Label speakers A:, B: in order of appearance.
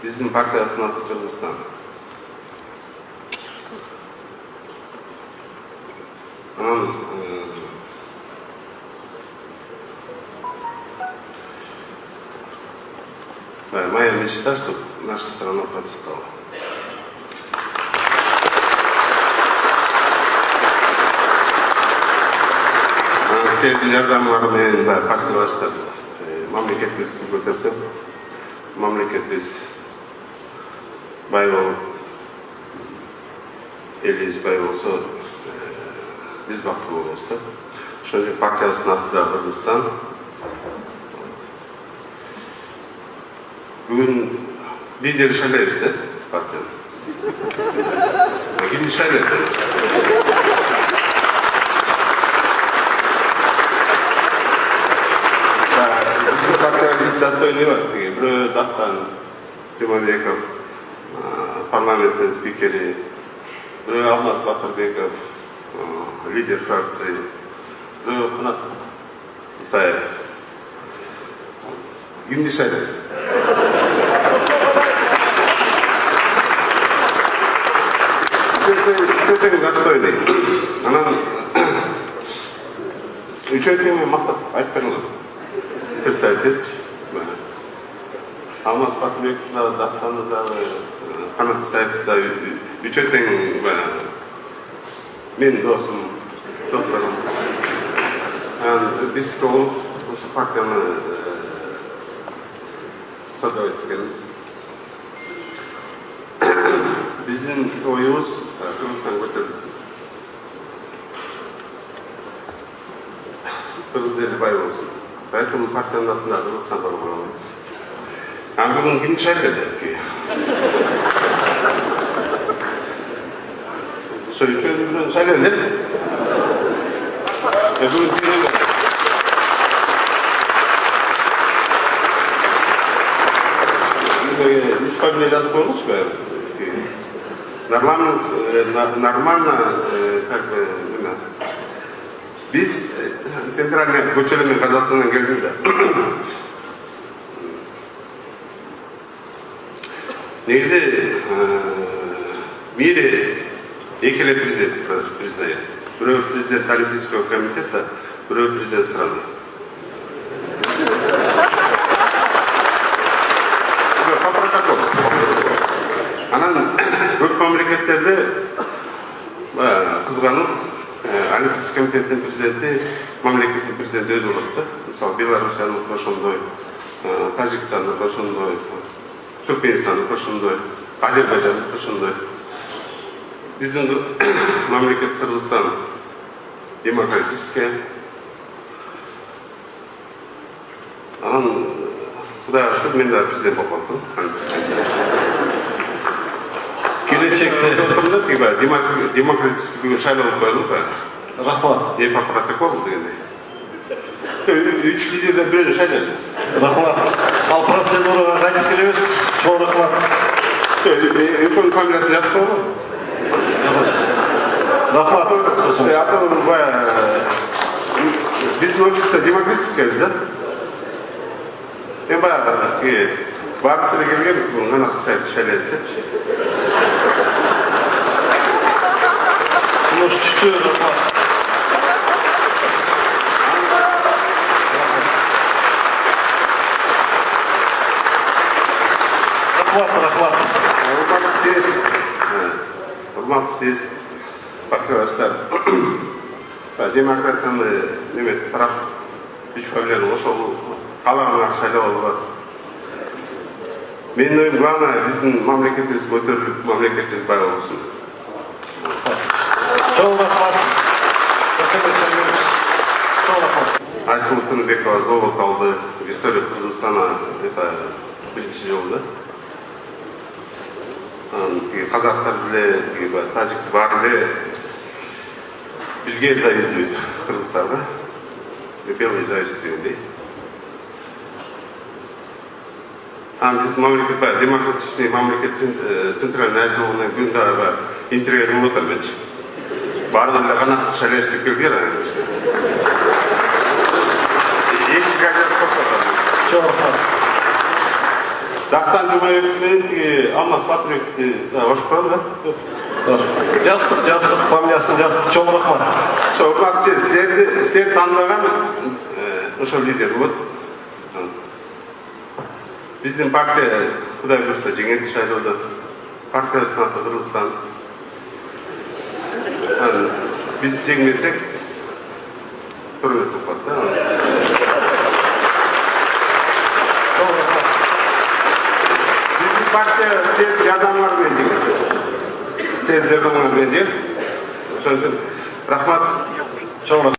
A: Биздин партиябыздын аты Кыргызстан. Анан моя мечта, чтобы наша страна процветала. Sevgili yardımlarım menен партиялаштар мамлекетибизди көтөрсөк, мамлекетибиз бай болуп, элибиз бай болсо, биз бактылуу болобуз да. Ошон үчүн партиябыздын аты да Кыргызстан. Бүгүн лидер шайлайбыз да партияны. Кимди шайлайт? Партиябыз достойный бар. Бирөө Дастан Жумабеков, парламенттин спикери, бирөө Алмаз Батырбеков, лидер фракции, бирөө Канат Исаев. Кимди шайлайт? Үчөөтөң достойный. Анан үчөөтөң мактап айтып бериңер. Представитель, Алмаз Батырбеков да, Дастан да, Канат Исаев да, үчөөтөң мен достарым. Биз чогуу ошо партияны создавать эткенбиз. Биздин оюбуз Кыргызстан көтөрүлсүн. Кыргыз эли бай болсун. Поэтому партиянын атында Кыргызстан бар коебуз. Бүгүн кимди шайлайт? Ошо үчөөнү менен шайлайлы. Бүгүн кимди? Үч фамилия жазып коелучу баары. Нормально, как бы, biz центральный көчөлөрүн Казакстандан келдик да. Негизи мире эки эле президент признает. Бирөө президент Олимпийского комитета, бирөө президент страны. По протоколу. Анан көп мамлекеттерде кызганып Олимпийский комитеттин президенти, мамлекеттин президенти өзү болот да. Мисалы Белоруссиянын ошондой, Тажикстандын ошондой, Туркменстандын ошондой, Азербайжандын ошондой. Биздин мамлекет Кыргызстан демократическая. Анан Кудайга шүкүр, мен да президент болуп калдым. Келечекте демократический бүгүн шайлоо болуп коелу ба?
B: Рахмат.
A: Не по протоколу дегенде. Үч лидерден бирөө шайлайлы.
B: Рахмат. Ал процедурага кайтып келебиз. Чоң рахмат.
A: Экөөнүн фамилиясын жазып койгон.
B: Рахмат.
A: Биздин общество демократическое да? Баарысы эле келгенбиз, бүгүн Канат Исаевди шайлайбыз депчи.
B: Рахмат.
A: Урматтуу съезд партиялаштар. Демократияны неметип барат. Үч фамилияны ошол каалаган шайлоо болот. Менин оюм главное биздин мамлекетибиз көтөрүлүп, мамлекетибиз бай болсун.
B: Чоң рахмат.
A: Айсулу Тыныбекова золото алды в истории Кыргызстана. Это биринчи жолу да. Казактар деле, тажикстар баары эле бизге завидуют Кыргызстанга. Белый завидует дегендей. Биздин мамлекет бар, демократичный мамлекет Центральный Азияны күндө интервью болуп атат. Баардыгы эле Канат шайлайбыз деп келген. Эки газет кошот.
B: Чоң рахмат.
A: Дастан Жумаев менен тиги Алмаз Батырбекти ошуп коелу да.
B: Жаздық, фамилиясын жаздық. Чоң рахмат.
A: Ошо силер тандаган ошол лидер болот. Биздин партия Кудай буйрса жеңет шайлоодо. Партиябыздын аты Кыргызстан. Биз жеңмесек көрөсүп калат да. Биздин партия силердин жардамыңар менен жеңет. Силердин жардамыңар менен жеңет. Ошон үчүн рахмат.
B: Чоң рахмат.